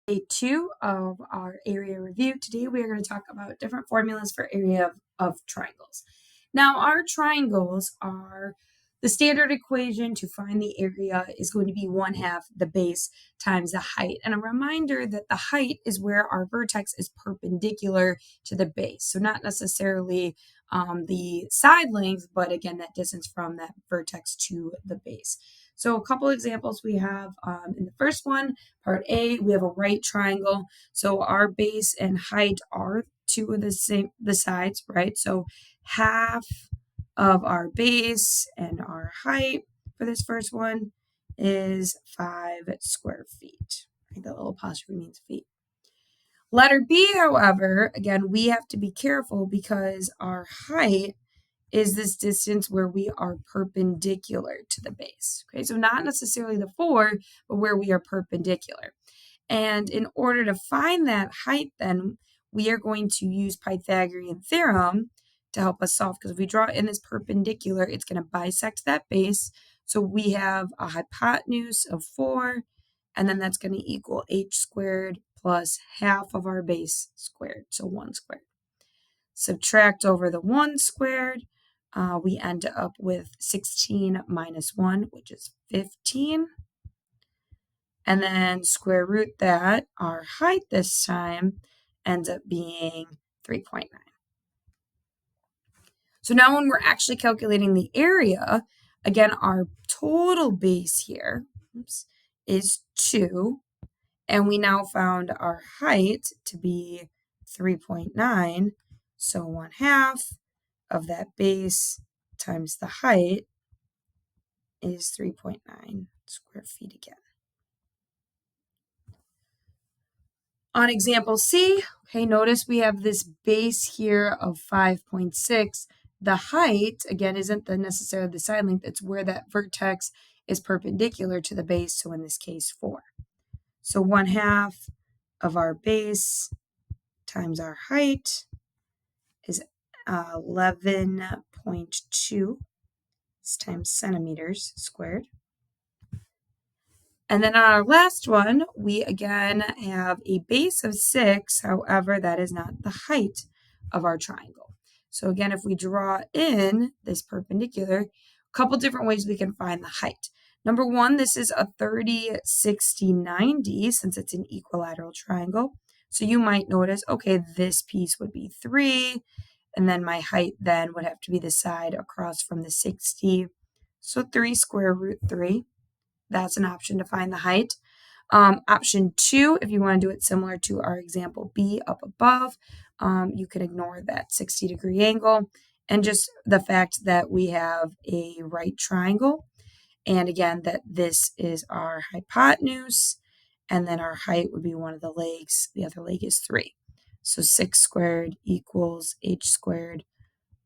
Day 2 of our area review. Today we are going to talk about different formulas for area of triangles. Now our triangles are the standard equation to find the area is going to be 1/2 the base times the height. And a reminder that the height is where our vertex is perpendicular to the base. So not necessarily the side length, but again, that distance from that vertex to the base. So a couple examples we have in the first one, part A, we have a right triangle. So our base and height are two of the sides, right? So half of our base and our height for this first one is 5 square feet. Right? The little apostrophe means feet. Letter B, however, again, we have to be careful because our height is this distance where we are perpendicular to the base. Okay, so not necessarily the 4, but where we are perpendicular. And in order to find that height, then we are going to use Pythagorean theorem to help us solve, because if we draw in this perpendicular, it's going to bisect that base. So we have a hypotenuse of 4, and then that's going to equal h squared plus half of our base squared, so 1 squared. Subtract over the 1 squared, we end up with 16 minus 1, which is 15. And then square root that, our height this time ends up being 3.9. So now when we're actually calculating the area, again, our total base here is 2. And we now found our height to be 3.9. So 1/2 of that base times the height is 3.9 square feet again. On example C, okay, notice we have this base here of 5.6. The height, again, isn't necessarily the side length, it's where that vertex is perpendicular to the base, so in this case 4. So 1/2 of our base times our height is 11.2 times centimeters squared. And then on our last one, we again have a base of 6. However, that is not the height of our triangle. So again, if we draw in this perpendicular, a couple different ways we can find the height. Number one, this is a 30, 60, 90, since it's an equilateral triangle. So you might notice, okay, this piece would be 3, and then my height then would have to be the side across from the 60. So 3 square root 3. That's an option to find the height. Option 2, if you want to do it similar to our example B up above, you can ignore that 60-degree angle and just the fact that we have a right triangle. And again, that this is our hypotenuse, and then our height would be one of the legs. The other leg is 3. So 6 squared equals h squared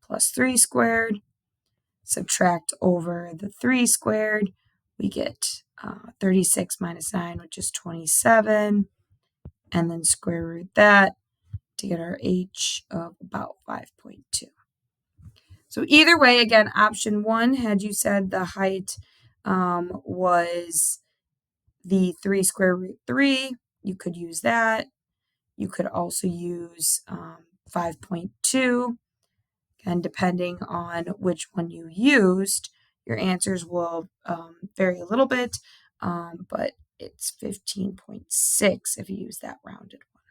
plus 3 squared. Subtract over the 3 squared. We get 36 minus 9, which is 27, and then square root that to get our h of about 5.2. So either way, again, option 1, had you said the height was the 3 square root 3, you could use that. You could also use 5.2, and depending on which one you used, your answers will vary a little bit, but it's 15.6 if you use that rounded one.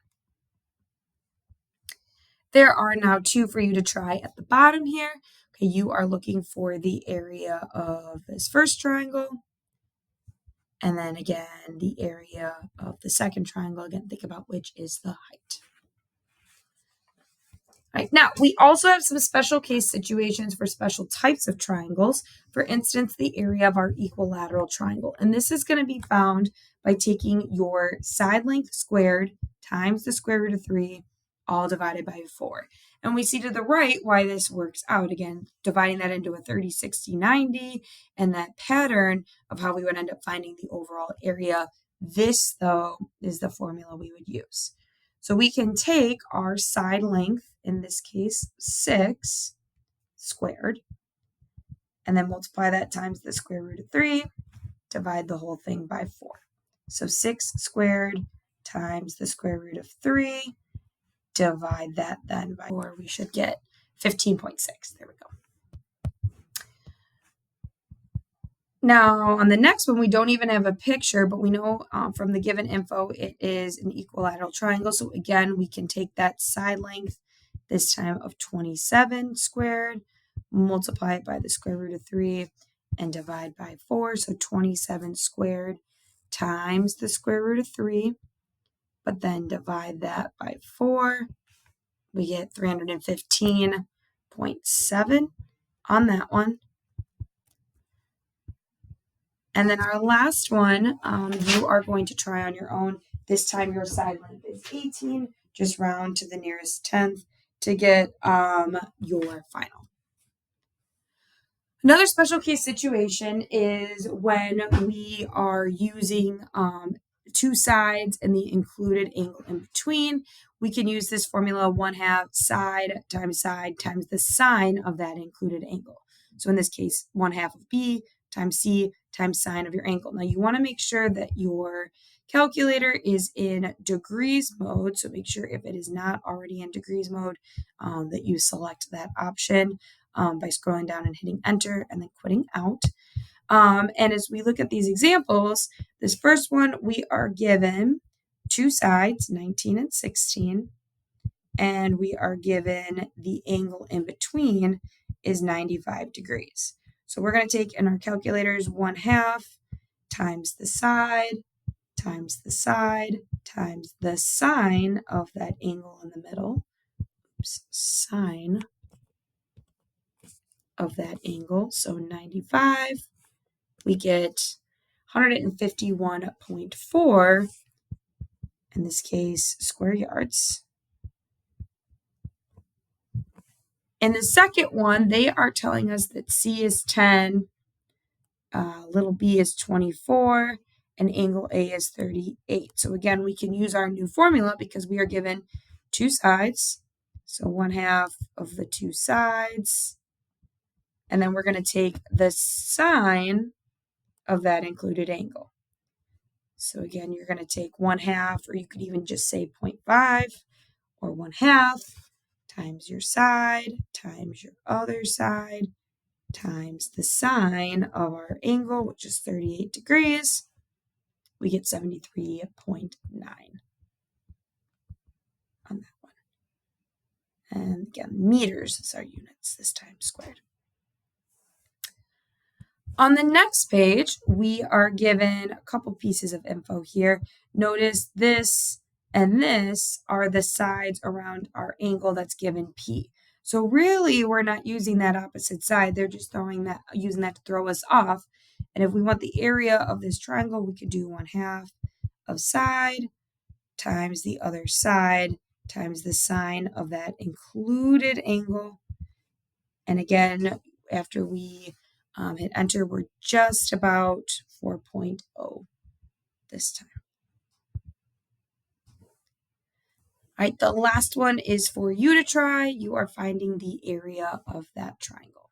There are now 2 for you to try at the bottom here. Okay, you are looking for the area of this first triangle, and then again, the area of the second triangle. Again, think about which is the height. Right. Now, we also have some special case situations for special types of triangles. For instance, the area of our equilateral triangle. And this is going to be found by taking your side length squared times the square root of 3, all divided by 4. And we see to the right why this works out. Again, dividing that into a 30, 60, 90, and that pattern of how we would end up finding the overall area. This, though, is the formula we would use. So we can take our side length, in this case 6 squared, and then multiply that times the square root of 3, divide the whole thing by 4. So 6 squared times the square root of 3. Divide that then by 4. We should get 15.6. There we go. Now, on the next one, we don't even have a picture, but we know from the given info it is an equilateral triangle. So again, we can take that side length, this time of 27 squared, multiply it by the square root of 3, and divide by 4. So 27 squared times the square root of 3, but then divide that by 4. We get 315.7 on that one. And then our last one, you are going to try on your own. This time your side length is 18. Just round to the nearest tenth to get your final. Another special case situation is when we are using two sides and the included angle in between. We can use this formula 1/2 side times the sine of that included angle. So in this case, 1/2 of B times C times sine of your angle. Now you want to make sure that your calculator is in degrees mode. So make sure if it is not already in degrees mode that you select that option by scrolling down and hitting enter and then quitting out. And as we look at these examples, this first one, we are given two sides, 19 and 16, and we are given the angle in between is 95 degrees. So we're going to take in our calculators 1/2 times the side times the side times the sine of that angle in the middle. Oops, sine of that angle. So 95, we get 151.4, in this case, square yards. In the second one, they are telling us that C is 10, little b is 24, and angle A is 38. So again, we can use our new formula because we are given two sides. So 1/2 of the two sides. And then we're going to take the sine of that included angle. So again, you're going to take 1/2, or you could even just say 0.5 or 1/2 times your side times your other side times the sine of our angle, which is 38 degrees. We get 73.9 on that one. And again, meters is our units, this time squared. On the next page, we are given a couple pieces of info here. Notice this and this are the sides around our angle that's given P. So really, we're not using that opposite side. They're just using that to throw us off. And if we want the area of this triangle, we could do 1/2 of side times the other side times the sine of that included angle. And again, after we hit enter, we're just about 4.0 this time. All right, the last one is for you to try. You are finding the area of that triangle.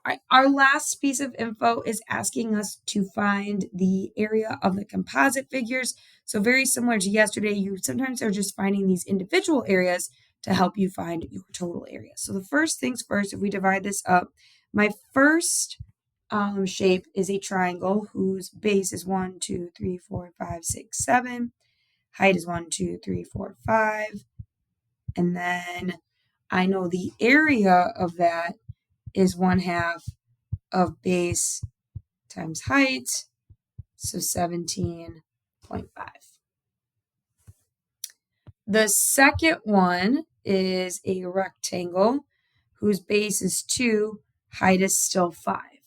All right, our last piece of info is asking us to find the area of the composite figures. So very similar to yesterday, you sometimes are just finding these individual areas to help you find your total area. So the first things first, if we divide this up, my first shape is a triangle whose base is 1, 2, 3, 4, 5, 6, 7. Height is 1, 2, 3, 4, 5. And then I know the area of that is 1/2 of base times height, so 17.5. The second one is a rectangle whose base is 2, height is still 5.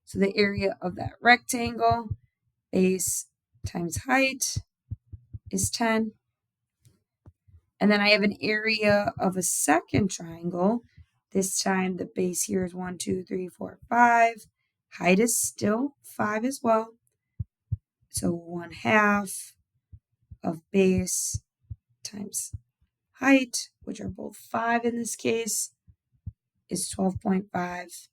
So the area of that rectangle, base times height, is 10. And then I have an area of a second triangle. This time the base here is 1, 2, 3, 4, 5. Height is still 5 as well. So 1/2 of base times height, which are both 5 in this case, is 12.5.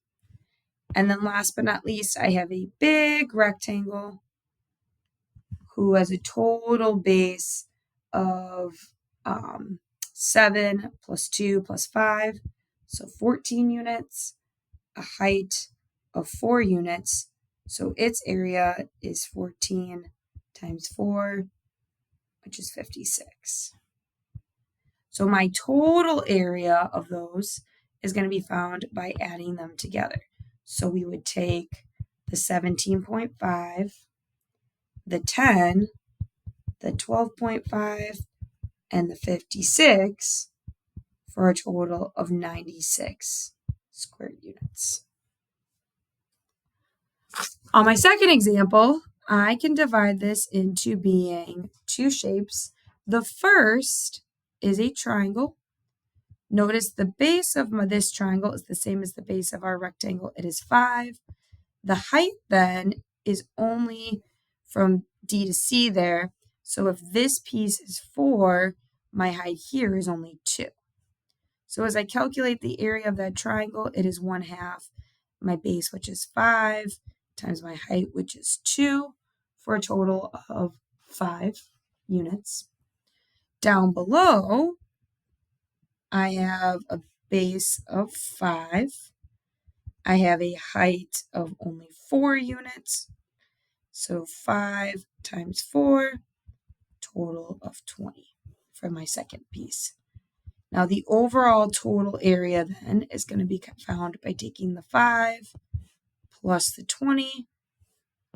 And then last but not least, I have a big rectangle who has a total base of 7 plus 2 plus 5, so 14 units, a height of 4 units, so its area is 14 times 4, which is 56. So my total area of those is going to be found by adding them together. So we would take the 17.5, the 10, the 12.5, and the 56 for a total of 96 square units. On my second example, I can divide this into being two shapes. The first is a triangle. Notice the base of this triangle is the same as the base of our rectangle. It is 5. The height then is only from D to C there. So if this piece is 4, my height here is only 2. So as I calculate the area of that triangle, it is 1/2 my base, which is 5, times my height, which is 2, for a total of 5 units. Down below, I have a base of 5. I have a height of only 4 units. So 5 times 4, total of 20 for my second piece. Now the overall total area then is going to be found by taking the 5 plus the 20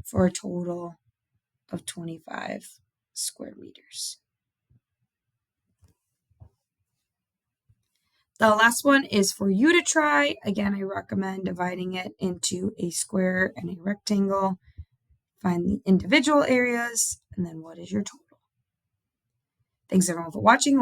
for a total of 25 square meters. The last one is for you to try. Again, I recommend dividing it into a square and a rectangle. Find the individual areas, and then what is your total. Thanks everyone for watching.